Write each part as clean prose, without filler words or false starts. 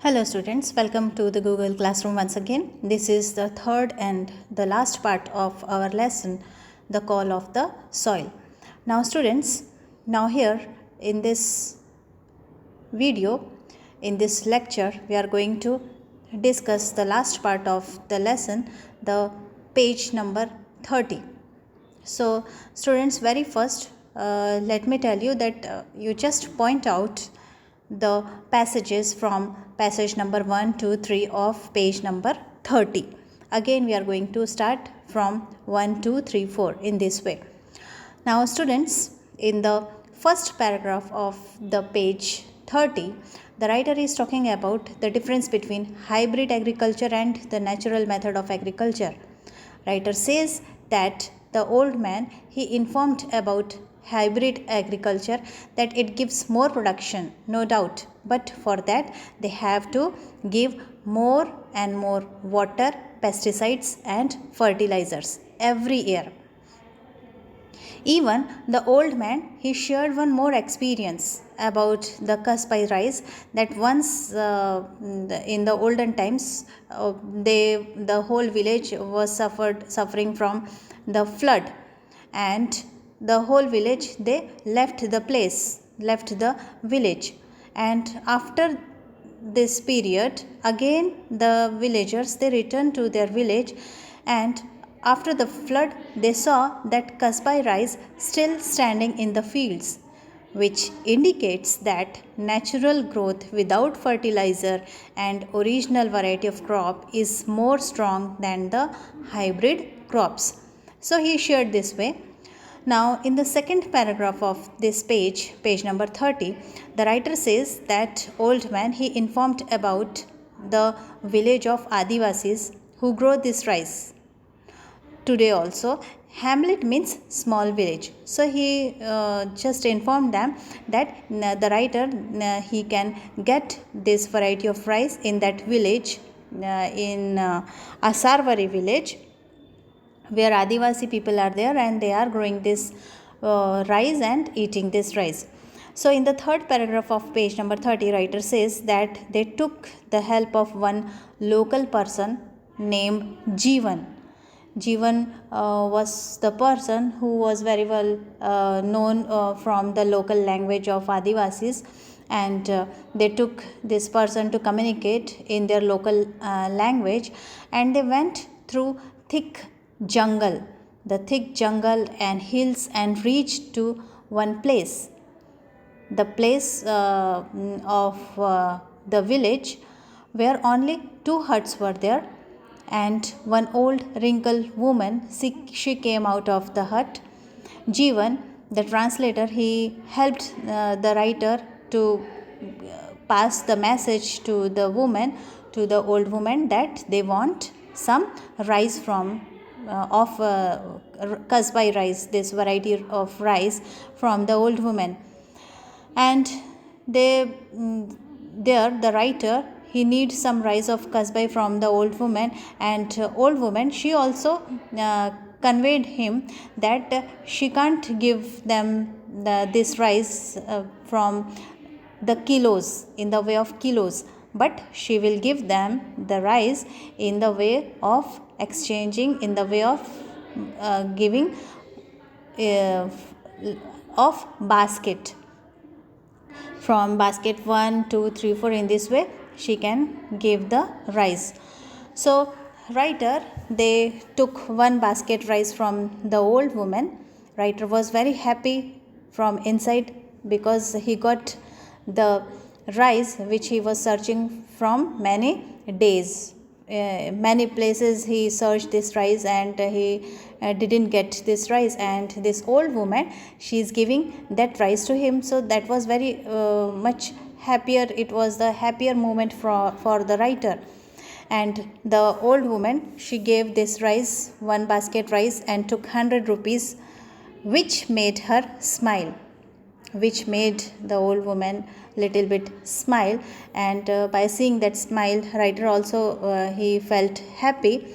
Hello students, welcome to the Google Classroom once again. This is the third and the last part of our lesson, the call of the soil. Now students, now here in this video, in this lecture, we are going to discuss the last part of the lesson, the page number 30. So students, very first, let me tell you that you just point out the passages from passage number 1, 2, 3 of page number 30. Again we are going to start from 1, 2, 3, 4 in this way. Now students, in the first paragraph of the page 30, the writer is talking about the difference between hybrid agriculture and the natural method of agriculture. Writer says that the old man, he informed about hybrid agriculture, that it gives more production, no doubt, but for that they have to give more and more water, pesticides and fertilizers every year. Even the old man, he shared one more experience about the Kasbai rice, that once in the olden times the whole village was suffering from the flood, and the whole village, they left the village, and after this period again the villagers, they returned to their village, and after the flood they saw that Kasbai rice still standing in the fields, which indicates that natural growth without fertilizer and original variety of crop is more strong than the hybrid crops. So he shared this way. Now, in the second paragraph of this page, page number 30, the writer says that old man, he informed about the village of Adivasis who grow this rice. Today also, hamlet means small village. So he just informed them that the writer, he can get this variety of rice in that village, in Asarvari village, where Adivasi people are there and they are growing this rice and eating this rice. So in the third paragraph of page number 30, writer says that they took the help of one local person named Jeevan. Jeevan was the person who was very well known from the local language of Adivasis, and they took this person to communicate in their local language, and they went through thick jungle and hills and reached to one place, the place of the village, where only two huts were there, and one old wrinkled woman, she came out of the hut. Jeevan, the translator, he helped the writer to pass the message to the woman, to the old woman, that they want some rice from of Kasbai rice, this variety of rice from the old woman. And there the writer, he needs some rice of Kasbai from the old woman, and old woman, she also conveyed him that she can't give them this rice from the kilos, in the way of kilos, but she will give them the rice in the way of exchanging, in the way of giving of basket, from basket 1, 2, 3, 4, in this way she can give the rice. So writer, they took one basket rice from the old woman. Writer was very happy from inside, because he got the rice which he was searching from many days. Many places he searched this rice, and he didn't get this rice, and this old woman, she is giving that rice to him. So that was very much happier, it was the happier moment for the writer. And the old woman, she gave this rice, one basket rice, and took 100 rupees, which made her smile, which made the old woman little bit smile. And by seeing that smile, writer also he felt happy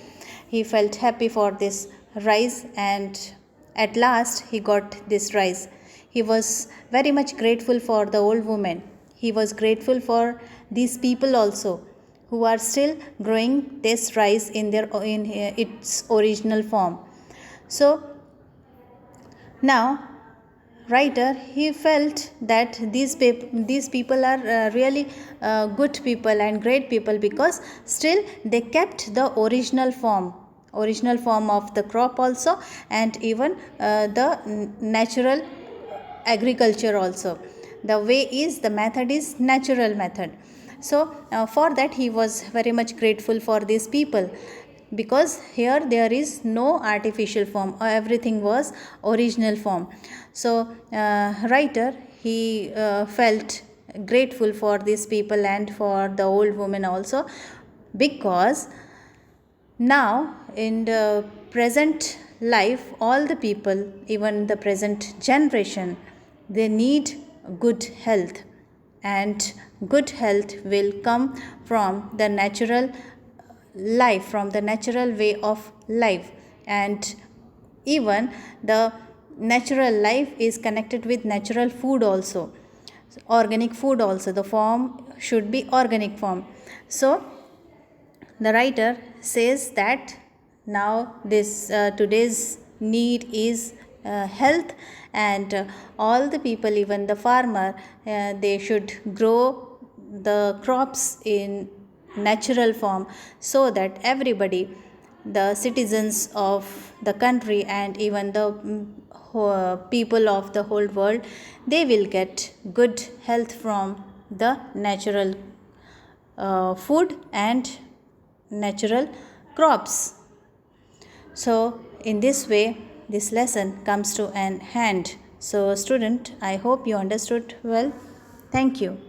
for this rice, and at last he got this rice. He was very much grateful for the old woman, he was grateful for these people also who are still growing this rice in its original form. So now writer, he felt that these people are really good people and great people, because still they kept the original form of the crop also, and even the natural agriculture also. The way is, the method is natural method. So for that he was very much grateful for these people, because here there is no artificial form, everything was original form. So writer, he felt grateful for these people and for the old woman also, because now in the present life, all the people, even the present generation, they need good health, and good health will come from the natural life, from the natural way of life. And even the natural life is connected with natural food also, organic food also. The form should be organic form. So the writer says that now this today's need is health, and all the people, even the farmer, they should grow the crops in natural form, so that everybody, the citizens of the country and even the people of the whole world, they will get good health from the natural food and natural crops. So in this way this lesson comes to an end. So student, I hope you understood well. Thank you.